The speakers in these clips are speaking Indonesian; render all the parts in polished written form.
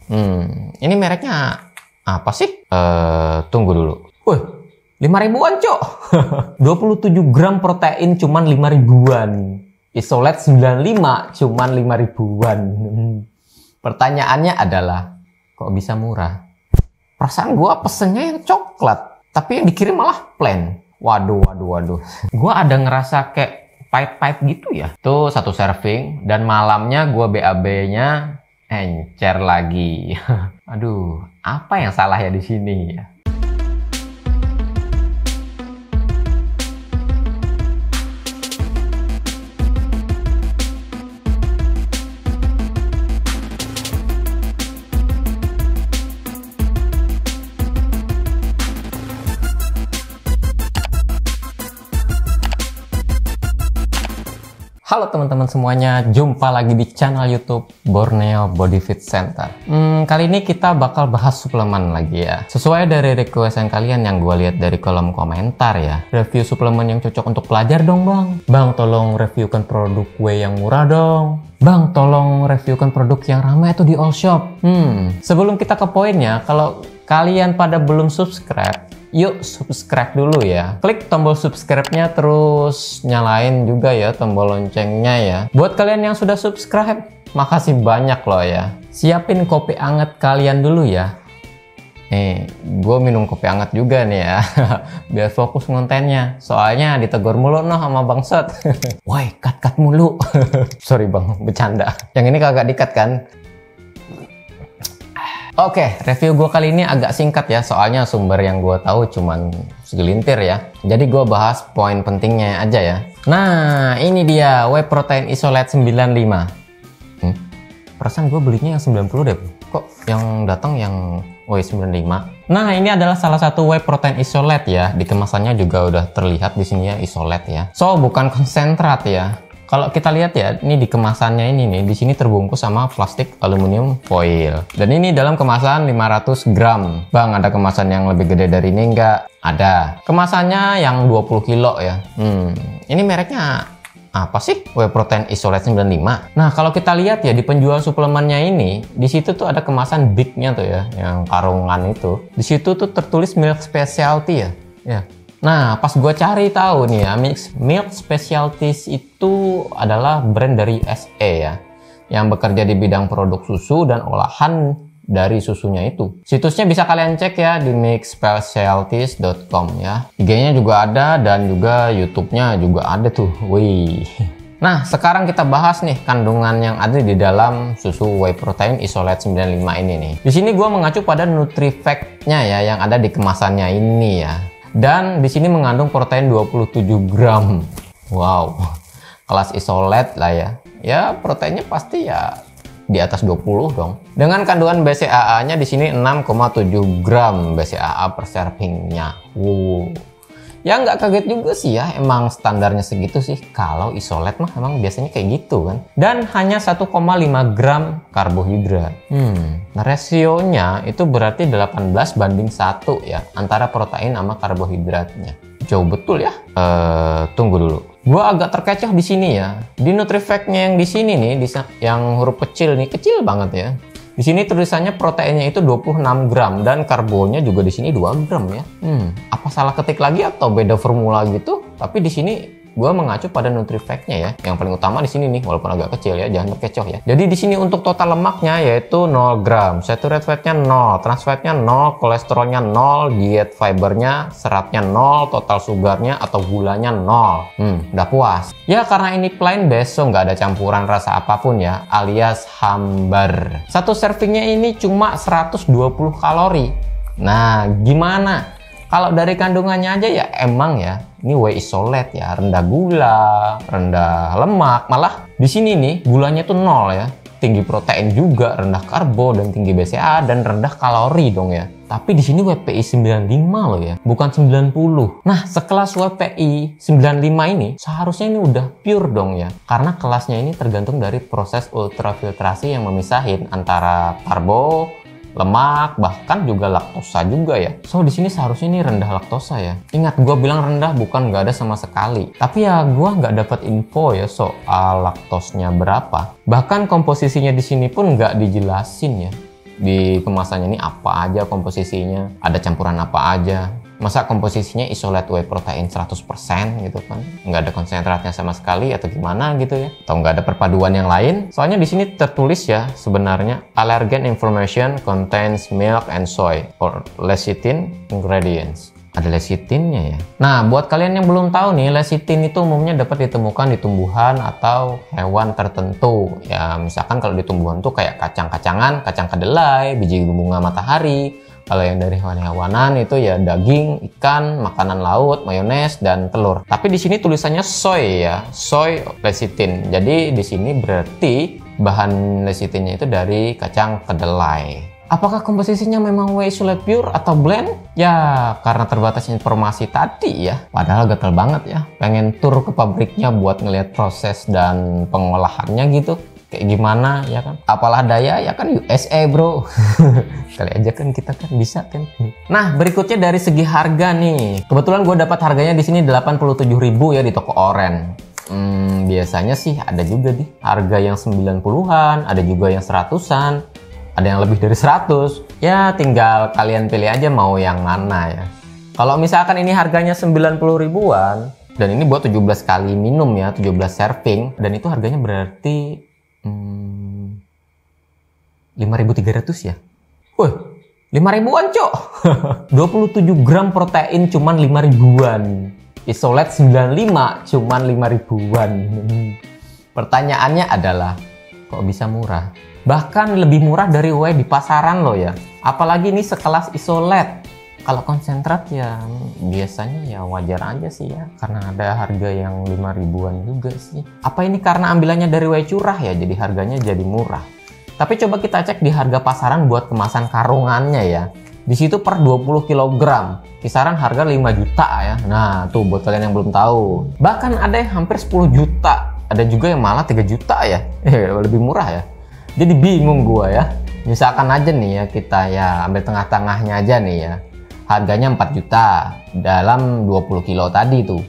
Ini mereknya apa sih? Tunggu dulu. Wih, 5 ribuan, Cok. 27 gram protein cuman 5 ribuan. Isolate 95 cuman 5 ribuan. Pertanyaannya adalah, kok bisa murah? Perasaan gua pesennya yang coklat, tapi yang dikirim malah plain. Waduh. Gua ada ngerasa kayak pahit-pahit gitu ya. Tuh 1 serving, dan malamnya gua BAB-nya encer lagi. Aduh, apa yang salah ya di sini ya? Halo teman-teman semuanya, jumpa lagi di channel YouTube Borneo Body Fit Center. Kali ini kita bakal bahas suplemen lagi ya. Sesuai dari requestan kalian yang gue lihat dari kolom komentar ya. Review suplemen yang cocok untuk pelajar dong bang. Bang tolong reviewkan produk whey yang murah dong. Bang tolong reviewkan produk yang ramai tuh di all shop. Sebelum kita ke poinnya, kalau kalian pada belum subscribe, yuk subscribe dulu ya. Klik tombol subscribe-nya, terus nyalain juga ya tombol loncengnya ya. Buat kalian yang sudah subscribe, makasih banyak loh ya. Siapin kopi anget kalian dulu ya. Nih, gue minum kopi anget juga nih ya. Biar fokus kontennya. Soalnya ditegur mulu noh sama Bang Sot. Woi, cut mulu. Sorry bang, bercanda. Yang ini kagak di-cut kan? Oke, review gue kali ini agak singkat ya, soalnya sumber yang gue tahu cuman segelintir ya. Jadi gue bahas poin pentingnya aja ya. Nah, ini dia whey protein isolate 95. Perasaan gue belinya yang 90 deh. Kok yang datang yang whey 95? Nah, ini adalah salah satu whey protein isolate ya. Di kemasannya juga udah terlihat di sini ya, isolate ya. So, bukan konsentrat ya. Kalau kita lihat ya, ini di kemasannya ini nih, di sini terbungkus sama plastik aluminium foil. Dan ini dalam kemasan 500 gram. Bang, ada kemasan yang lebih gede dari ini enggak? Ada. Kemasannya yang 20 kilo ya. Ini mereknya apa sih? Whey protein isolate 95. Nah, kalau kita lihat ya di penjual suplemennya ini, di situ tuh ada kemasan big-nya tuh ya, yang karungan itu. Di situ tuh tertulis milk specialty ya. Ya. Nah, pas gue cari tahu nih ya, Milk Specialties itu adalah brand dari SE ya, yang bekerja di bidang produk susu dan olahan dari susunya itu. Situsnya bisa kalian cek ya di milkspecialties.com ya. IG-nya juga ada dan juga YouTube-nya juga ada tuh. Wih. Nah, sekarang kita bahas nih kandungan yang ada di dalam susu whey protein isolate 95 ini nih. Di sini gue mengacu pada NutriFact-nya ya, yang ada di kemasannya ini ya. Dan di sini mengandung protein 27 gram. Wow, kelas isolate lah ya. Ya proteinnya pasti ya di atas 20 dong. Dengan kandungan BCAA-nya di sini 6,7 gram BCAA per servingnya. Wow. Ya nggak kaget juga sih ya, emang standarnya segitu sih. Kalau isolate mah emang biasanya kayak gitu kan. Dan hanya 1,5 gram karbohidrat. Nah rasionya itu berarti 18 banding 1 ya, antara protein sama karbohidratnya. Jauh betul ya. Tunggu dulu. Gua agak terkecoh di sini ya. Di NutriFact-nya yang di sini nih, yang huruf kecil nih, kecil banget ya. Di sini tulisannya proteinnya itu 26 gram dan karbonya juga di sini 2 gram ya. Apa salah ketik lagi atau beda formula gitu? Tapi di sini gue mengacu pada NutriFact-nya ya. Yang paling utama di sini nih, walaupun agak kecil ya, jangan terkecoh ya. Jadi di sini untuk total lemaknya yaitu 0 gram, saturated fat-nya 0, trans fat-nya 0, kolesterolnya 0, diet fibernya, seratnya 0, total sugarnya atau gulanya 0. Udah puas. Ya karena ini plain base, so nggak ada campuran rasa apapun ya, alias hambar. Satu servingnya ini cuma 120 kalori. Nah, gimana? Kalau dari kandungannya aja ya emang ya, ini whey isolate ya, rendah gula, rendah lemak, malah di sini nih gulanya tuh 0 ya. Tinggi protein juga, rendah karbo dan tinggi BCA dan rendah kalori dong ya. Tapi di sini WPI 95 loh ya, bukan 90. Nah, sekelas WPI 95 ini seharusnya ini udah pure dong ya. Karena kelasnya ini tergantung dari proses ultrafiltrasi yang memisahin antara karbo, lemak, bahkan juga laktosa juga ya. So di sini seharusnya ini rendah laktosa ya. Ingat, gue bilang rendah bukan nggak ada sama sekali. Tapi ya gue nggak dapat info ya soal laktosnya berapa. Bahkan komposisinya di sini pun nggak dijelasin ya. di kemasannya ini apa aja komposisinya, ada campuran apa aja. Masa komposisinya isolate whey protein 100% gitu kan, nggak ada konsentratnya sama sekali atau gimana gitu ya, atau nggak ada perpaduan yang lain. Soalnya di sini tertulis ya sebenarnya allergen information contains milk and soy or lecithin ingredients. Ada lecitinnya ya. Nah, buat kalian yang belum tahu nih, lecithin itu umumnya dapat ditemukan di tumbuhan atau hewan tertentu. Ya, misalkan kalau di tumbuhan tuh kayak kacang-kacangan, kacang kedelai, biji bunga matahari. Kalau yang dari hewan-hewanan itu ya daging, ikan, makanan laut, mayones, dan telur. Tapi di sini tulisannya soy ya, soy lecithin. Jadi di sini berarti bahan lecithinnya itu dari kacang kedelai. Apakah komposisinya memang whey isolate pure atau blend? Ya, karena terbatas informasi tadi ya. Padahal gatel banget ya. Pengen tur ke pabriknya buat ngeliat proses dan pengolahannya gitu. Kayak gimana ya kan? Apalah daya ya kan USA bro. Kali aja kan kita kan bisa kan. Nah, berikutnya dari segi harga nih. Kebetulan gue dapat harganya di sini 87.000 ya di toko Oren. Biasanya sih ada juga di harga yang 90-an, ada juga yang 100-an. Ada yang lebih dari 100. Ya tinggal kalian pilih aja mau yang mana ya. Kalau misalkan ini harganya 90 ribuan dan ini buat 17 kali minum ya, 17 serving, dan itu harganya berarti 5.300 ya. Wih, 5 ribuan cok. 27 gram protein cuman 5 ribuan. Isolate 95 cuman 5 ribuan. Pertanyaannya adalah kok bisa murah? Bahkan lebih murah dari whey di pasaran loh ya. Apalagi ini sekelas isolate. Kalau konsentrat ya biasanya ya wajar aja sih ya. Karena ada harga yang 5 ribuan juga sih. Apa ini karena ambilannya dari whey curah ya? Jadi harganya jadi murah. Tapi coba kita cek di harga pasaran buat kemasan karungannya ya. Di situ per 20 kg. Kisaran harga 5 juta ya. Nah tuh buat kalian yang belum tahu. Bahkan ada yang hampir 10 juta. Ada juga yang malah 3 juta ya. Lebih murah ya. Jadi bingung gua ya. Misalkan aja nih ya kita ya ambil tengah-tengahnya aja nih ya. Harganya 4 juta dalam 20 kilo tadi tuh.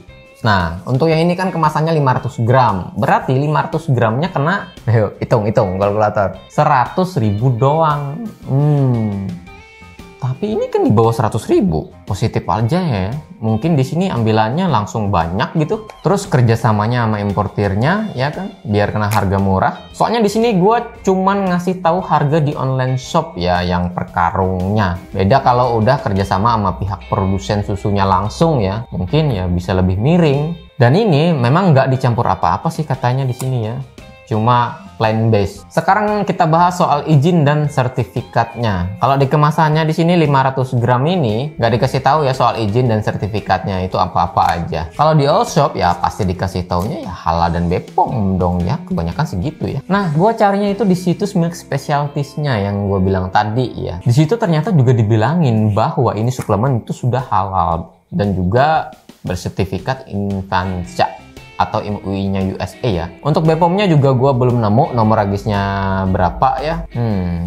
Nah, untuk yang ini kan kemasannya 500 gram. Berarti 500 gramnya kena, hitung kalkulator. 100.000 doang. Tapi ini kan di bawah 100.000. Positif aja ya. Mungkin di sini ambilannya langsung banyak gitu. Terus kerjasamanya sama importirnya ya kan, biar kena harga murah. Soalnya di sini gue cuman ngasih tahu harga di online shop ya, yang per karungnya. Beda kalau udah kerjasama sama pihak produsen susunya langsung ya, mungkin ya bisa lebih miring. Dan ini memang nggak dicampur apa-apa sih katanya di sini ya. Cuma plant based. Sekarang kita bahas soal izin dan sertifikatnya. Kalau di kemasannya di sini 500 gram ini nggak dikasih tahu ya soal izin dan sertifikatnya itu apa-apa aja. Kalau di all shop ya pasti dikasih taunya ya halal dan BPOM dong ya. Kebanyakan segitu ya. Nah, gua carinya itu di situs Milk Specialties-nya yang gue bilang tadi ya. Di situ ternyata juga dibilangin bahwa ini suplemen itu sudah halal dan juga bersertifikat Infantia atau MUI-nya USA ya. Untuk BPOM-nya juga gue belum nemu nomor regisnya berapa ya.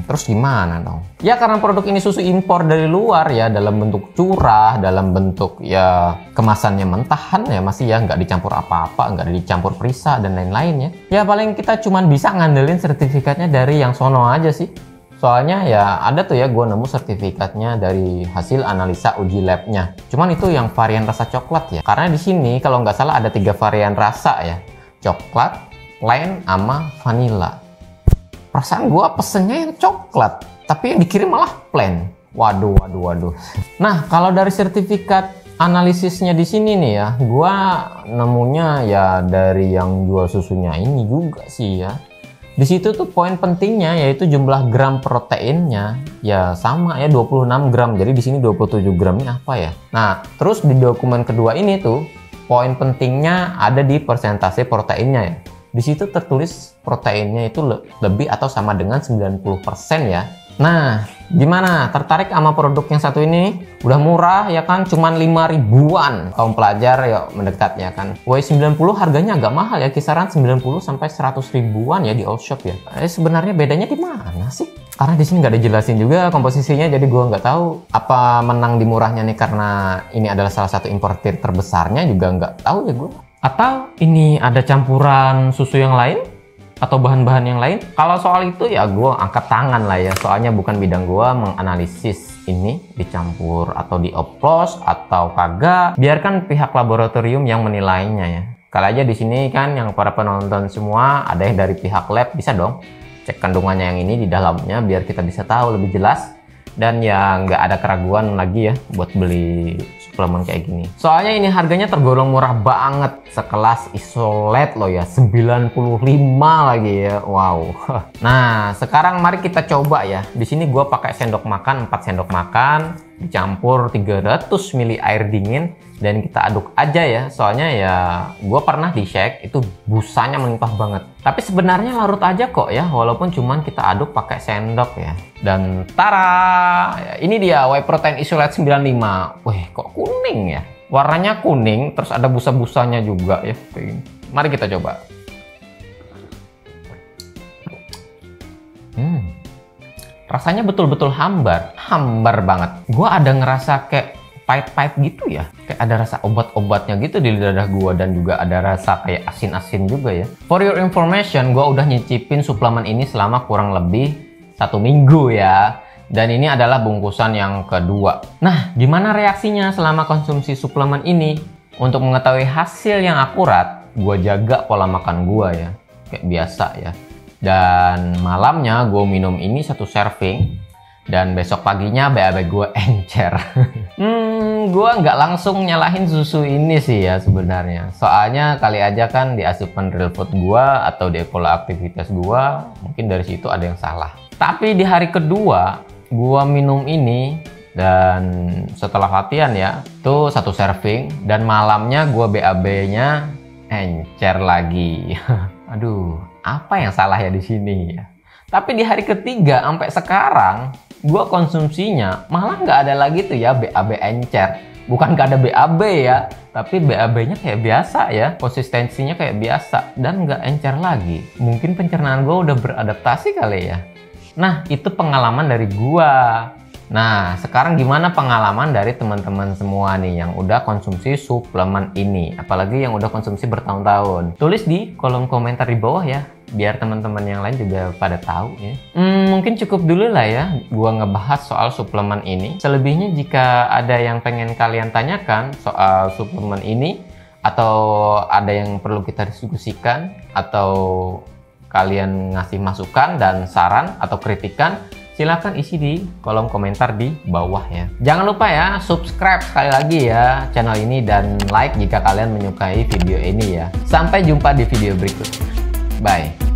Terus gimana dong? Ya karena produk ini susu impor dari luar ya, dalam bentuk curah, dalam bentuk ya kemasannya mentahan ya, masih ya nggak dicampur apa-apa, nggak dicampur perisa dan lain-lain ya. Ya paling kita cuman bisa ngandelin sertifikatnya dari yang sono aja sih. Soalnya ya ada tuh ya gue nemu sertifikatnya dari hasil analisa uji labnya. Cuman itu yang varian rasa coklat ya. Karena di sini kalau nggak salah ada 3 varian rasa ya. Coklat, plain, sama vanilla. Perasaan gue pesennya yang coklat, tapi yang dikirim malah plain. Waduh. Nah kalau dari sertifikat analisisnya di sini nih ya, gue nemunya ya dari yang jual susunya ini juga sih ya. Di situ tuh poin pentingnya yaitu jumlah gram proteinnya ya sama ya 26 gram. Jadi di sini 27 gramnya apa ya? Nah, terus di dokumen kedua ini tuh poin pentingnya ada di persentase proteinnya ya. Di situ tertulis proteinnya itu lebih atau sama dengan 90% ya. Nah, gimana? Tertarik sama produk yang satu ini? Udah murah ya kan? Cuman 5 ribuan. Kaum pelajar ya mendekat ya kan. Whey 90 harganya agak mahal ya, kisaran 90 sampai 100 ribuan ya di all shop ya. Sebenarnya bedanya di mana sih? Karena di sini nggak dijelasin juga komposisinya, jadi gua nggak tahu apa menang di murahnya nih karena ini adalah salah satu importir terbesarnya, juga nggak tahu ya gua. Atau ini ada campuran susu yang lain? atau bahan-bahan yang lain? Kalau soal itu ya gue angkat tangan lah ya, soalnya bukan bidang gue menganalisis ini dicampur atau dioplos atau kagak. Biarkan pihak laboratorium yang menilainya ya. Kali aja di sini kan yang para penonton semua ada yang dari pihak lab, bisa dong cek kandungannya yang ini di dalamnya biar kita bisa tahu lebih jelas. Dan ya nggak ada keraguan lagi ya buat beli suplemen kayak gini. Soalnya ini harganya tergolong murah banget, sekelas Isolate loh ya, 95 lagi ya. Wow. Nah, sekarang mari kita coba ya. Di sini gue pakai sendok makan, 4 sendok makan dicampur 300 ml air dingin dan kita aduk aja ya. Soalnya ya gue pernah di shake itu busanya melimpah banget. Tapi sebenarnya larut aja kok ya, walaupun cuman kita aduk pakai sendok ya. Dan tara, ini dia whey protein isolate 95. Wih, kok kuning ya? Warnanya kuning, terus ada busa-busanya juga ya. Mari kita coba. Rasanya betul-betul hambar banget. Gua ada ngerasa kayak pahit-pahit gitu ya, kayak ada rasa obat-obatnya gitu di lidah gua, dan juga ada rasa kayak asin-asin juga ya. For your information, gua udah nyicipin suplemen ini selama kurang lebih 1 minggu ya, dan ini adalah bungkusan yang kedua. Nah, gimana reaksinya selama konsumsi suplemen ini? Untuk mengetahui hasil yang akurat, gua jaga pola makan gua ya, kayak biasa ya. Dan malamnya gue minum ini 1 serving, dan besok paginya BAB gue encer. Gue nggak langsung nyalahin susu ini sih ya sebenarnya. Soalnya kali aja kan di asupan real food gue atau di pola aktivitas gue, mungkin dari situ ada yang salah. Tapi di hari kedua gue minum ini, dan setelah latihan ya, tuh 1 serving, dan malamnya gue BAB-nya encer lagi. Aduh, apa yang salah ya di sini ya? Tapi di hari ketiga sampai sekarang, gue konsumsinya malah nggak ada lagi tuh ya BAB encer. Bukan nggak ada BAB ya, tapi BAB-nya kayak biasa ya, konsistensinya kayak biasa, dan nggak encer lagi. Mungkin pencernaan gue udah beradaptasi kali ya. Nah, itu pengalaman dari gue. Nah, sekarang gimana pengalaman dari teman-teman semua nih yang udah konsumsi suplemen ini? Apalagi yang udah konsumsi bertahun-tahun. Tulis di kolom komentar di bawah ya, biar teman-teman yang lain juga pada tahu ya. Mungkin cukup dulu lah ya gua ngebahas soal suplemen ini. Selebihnya jika ada yang pengen kalian tanyakan soal suplemen ini, atau ada yang perlu kita diskusikan, atau kalian ngasih masukan dan saran atau kritikan, silahkan isi di kolom komentar di bawah ya. Jangan lupa ya, subscribe sekali lagi ya channel ini, dan like jika kalian menyukai video ini ya. Sampai jumpa di video berikutnya. Bye.